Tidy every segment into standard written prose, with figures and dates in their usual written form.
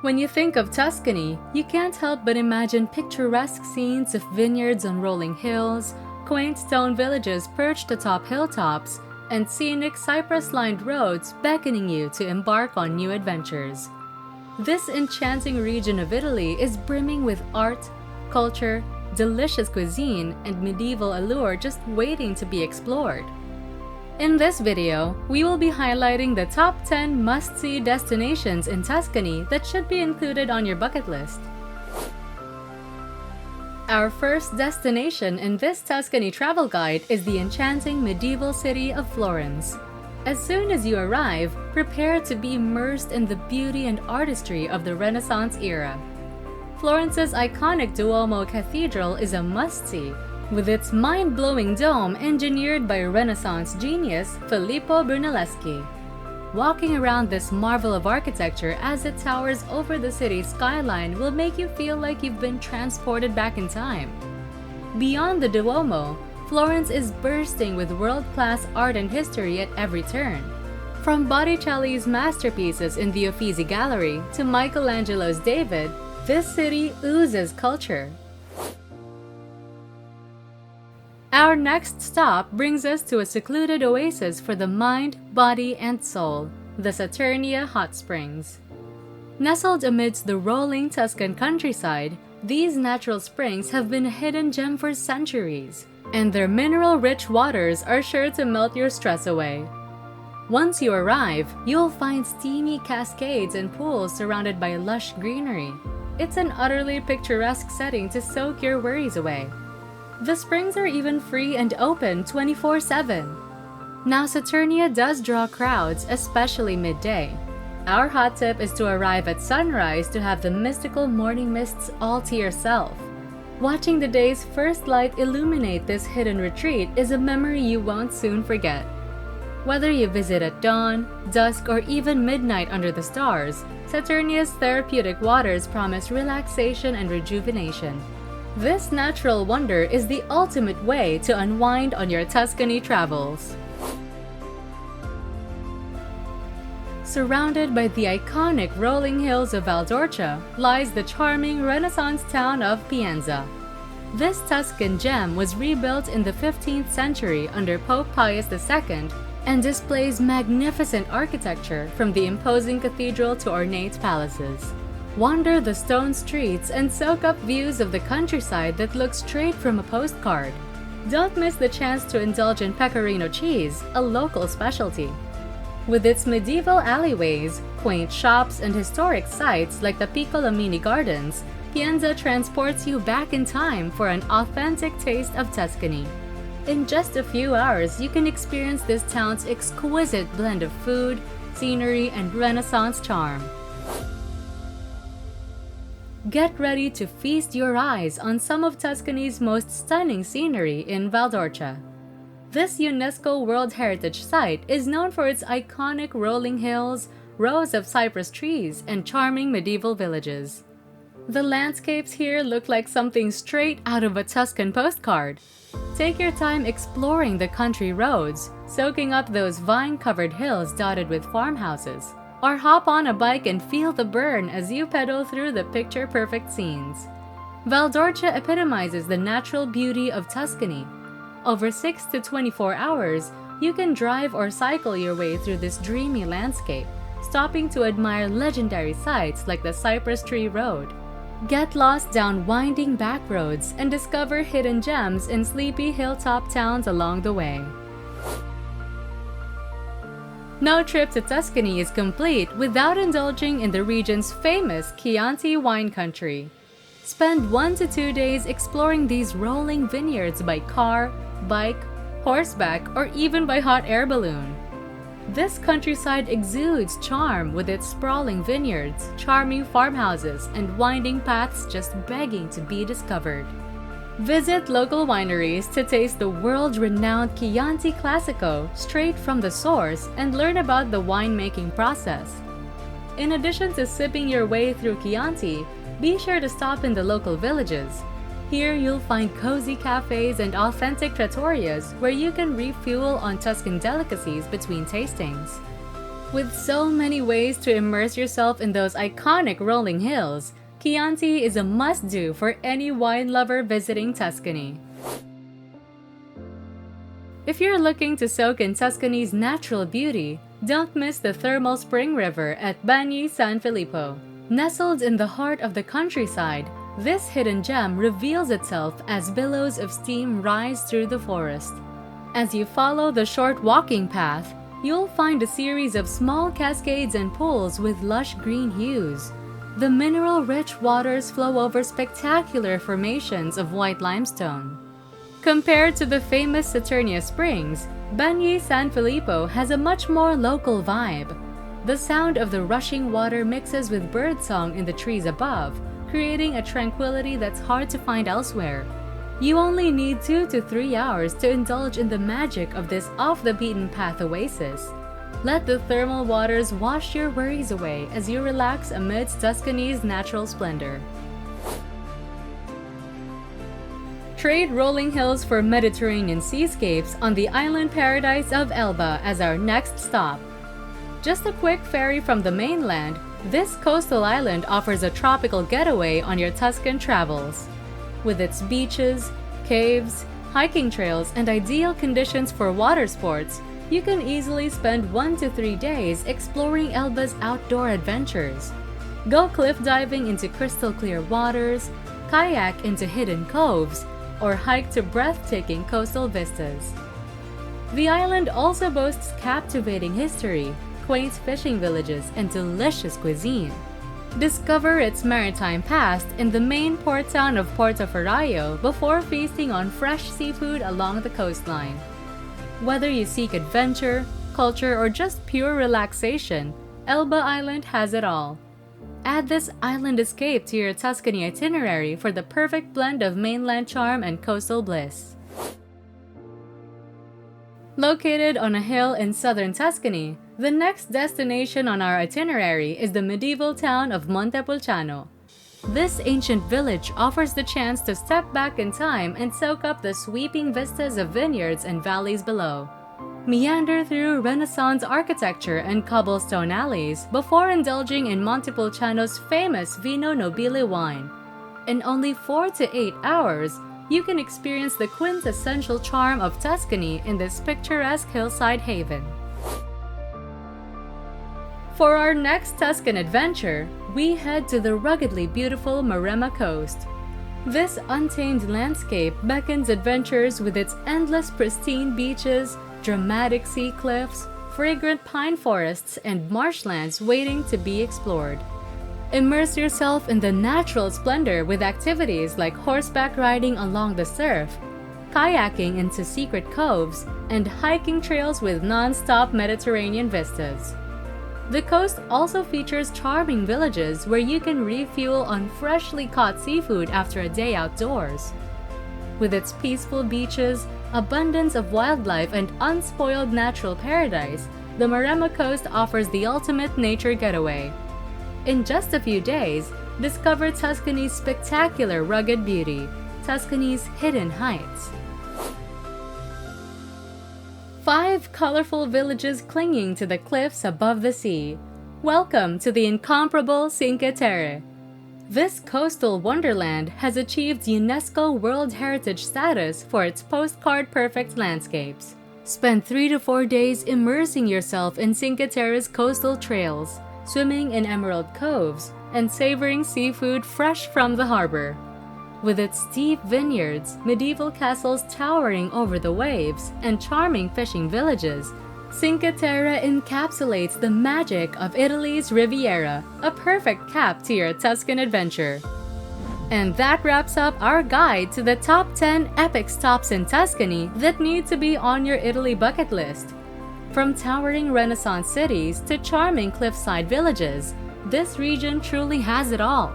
When you think of Tuscany, you can't help but imagine picturesque scenes of vineyards on rolling hills, quaint stone villages perched atop hilltops, and scenic cypress-lined roads beckoning you to embark on new adventures. This enchanting region of Italy is brimming with art, culture, delicious cuisine, and medieval allure just waiting to be explored. In this video, we will be highlighting the top 10 must-see destinations in Tuscany that should be included on your bucket list. Our first destination in this Tuscany travel guide is the enchanting medieval city of Florence. As soon as you arrive, prepare to be immersed in the beauty and artistry of the Renaissance era. Florence's iconic Duomo Cathedral is a must-see, with its mind-blowing dome engineered by Renaissance genius Filippo Brunelleschi. Walking around this marvel of architecture as it towers over the city's skyline will make you feel like you've been transported back in time. Beyond the Duomo, Florence is bursting with world-class art and history at every turn. From Botticelli's masterpieces in the Uffizi Gallery to Michelangelo's David, this city oozes culture. Our next stop brings us to a secluded oasis for the mind, body, and soul, the Saturnia Hot Springs. Nestled amidst the rolling Tuscan countryside, these natural springs have been a hidden gem for centuries, and their mineral-rich waters are sure to melt your stress away. Once you arrive, you'll find steamy cascades and pools surrounded by lush greenery. It's an utterly picturesque setting to soak your worries away. The springs are even free and open 24/7. Now, Saturnia does draw crowds, especially midday. Our hot tip is to arrive at sunrise to have the mystical morning mists all to yourself. Watching the day's first light illuminate this hidden retreat is a memory you won't soon forget. Whether you visit at dawn, dusk, or even midnight under the stars, Saturnia's therapeutic waters promise relaxation and rejuvenation. This natural wonder is the ultimate way to unwind on your Tuscany travels. Surrounded by the iconic rolling hills of Val D'Orcia lies the charming Renaissance town of Pienza. This Tuscan gem was rebuilt in the 15th century under Pope Pius II and displays magnificent architecture from the imposing cathedral to ornate palaces. Wander the stone streets and soak up views of the countryside that look straight from a postcard. Don't miss the chance to indulge in pecorino cheese, a local specialty. With its medieval alleyways, quaint shops, and historic sites like the Piccolo Mini Gardens, Pienza transports you back in time for an authentic taste of Tuscany. In just a few hours, you can experience this town's exquisite blend of food, scenery, and Renaissance charm. Get ready to feast your eyes on some of Tuscany's most stunning scenery in Val D'Orcia. This UNESCO World Heritage Site is known for its iconic rolling hills, rows of cypress trees, and charming medieval villages. The landscapes here look like something straight out of a Tuscan postcard. Take your time exploring the country roads, soaking up those vine-covered hills dotted with farmhouses. Or hop on a bike and feel the burn as you pedal through the picture-perfect scenes. Val D'Orcia epitomizes the natural beauty of Tuscany. Over 6 to 24 hours, you can drive or cycle your way through this dreamy landscape, stopping to admire legendary sites like the Cypress Tree Road. Get lost down winding back roads and discover hidden gems in sleepy hilltop towns along the way. No trip to Tuscany is complete without indulging in the region's famous Chianti wine country. Spend 1 to 2 days exploring these rolling vineyards by car, bike, horseback, or even by hot air balloon. This countryside exudes charm with its sprawling vineyards, charming farmhouses, and winding paths just begging to be discovered. Visit local wineries to taste the world-renowned Chianti Classico straight from the source and learn about the winemaking process. In addition to sipping your way through Chianti, be sure to stop in the local villages. Here you'll find cozy cafes and authentic trattorias where you can refuel on Tuscan delicacies between tastings. With so many ways to immerse yourself in those iconic rolling hills, Chianti is a must-do for any wine lover visiting Tuscany. If you're looking to soak in Tuscany's natural beauty, don't miss the thermal spring river at Bagni San Filippo. Nestled in the heart of the countryside, this hidden gem reveals itself as billows of steam rise through the forest. As you follow the short walking path, you'll find a series of small cascades and pools with lush green hues. The mineral-rich waters flow over spectacular formations of white limestone. Compared to the famous Saturnia Springs, Bagni San Filippo has a much more local vibe. The sound of the rushing water mixes with birdsong in the trees above, creating a tranquility that's hard to find elsewhere. You only need 2 to 3 hours to indulge in the magic of this off-the-beaten-path oasis. Let the thermal waters wash your worries away as you relax amidst Tuscany's natural splendor. Trade rolling hills for Mediterranean seascapes on the island paradise of Elba as our next stop. Just a quick ferry from the mainland, this coastal island offers a tropical getaway on your Tuscan travels. With its beaches, caves, hiking trails, and ideal conditions for water sports, you can easily spend 1 to 3 days exploring Elba's outdoor adventures. Go cliff diving into crystal clear waters, kayak into hidden coves, or hike to breathtaking coastal vistas. The island also boasts captivating history, quaint fishing villages, and delicious cuisine. Discover its maritime past in the main port town of Portoferraio before feasting on fresh seafood along the coastline. Whether you seek adventure, culture, or just pure relaxation, Elba Island has it all. Add this island escape to your Tuscany itinerary for the perfect blend of mainland charm and coastal bliss. Located on a hill in southern Tuscany, the next destination on our itinerary is the medieval town of Montepulciano. This ancient village offers the chance to step back in time and soak up the sweeping vistas of vineyards and valleys below. Meander through Renaissance architecture and cobblestone alleys before indulging in Montepulciano's famous Vino Nobile wine. In only 4 to 8 hours, you can experience the quintessential charm of Tuscany in this picturesque hillside haven. For our next Tuscan adventure, we head to the ruggedly beautiful Maremma Coast. This untamed landscape beckons adventurers with its endless pristine beaches, dramatic sea cliffs, fragrant pine forests, and marshlands waiting to be explored. Immerse yourself in the natural splendor with activities like horseback riding along the surf, kayaking into secret coves, and hiking trails with non-stop Mediterranean vistas. The coast also features charming villages where you can refuel on freshly caught seafood after a day outdoors. With its peaceful beaches, abundance of wildlife, and unspoiled natural paradise, the Maremma Coast offers the ultimate nature getaway. In just a few days, discover Tuscany's spectacular rugged beauty, Tuscany's hidden heights. 5 colorful villages clinging to the cliffs above the sea. Welcome to the incomparable Cinque Terre. This coastal wonderland has achieved UNESCO World Heritage status for its postcard-perfect landscapes. Spend 3 to 4 days immersing yourself in Cinque Terre's coastal trails, swimming in emerald coves, and savoring seafood fresh from the harbor. With its steep vineyards, medieval castles towering over the waves, and charming fishing villages, Cinque Terre encapsulates the magic of Italy's Riviera, a perfect cap to your Tuscan adventure. And that wraps up our guide to the top 10 epic stops in Tuscany that need to be on your Italy bucket list. From towering Renaissance cities to charming cliffside villages, this region truly has it all.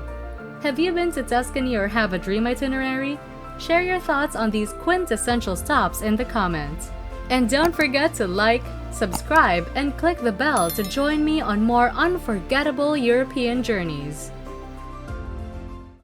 Have you been to Tuscany or have a dream itinerary? Share your thoughts on these quintessential stops in the comments. And don't forget to like, subscribe, and click the bell to join me on more unforgettable European journeys.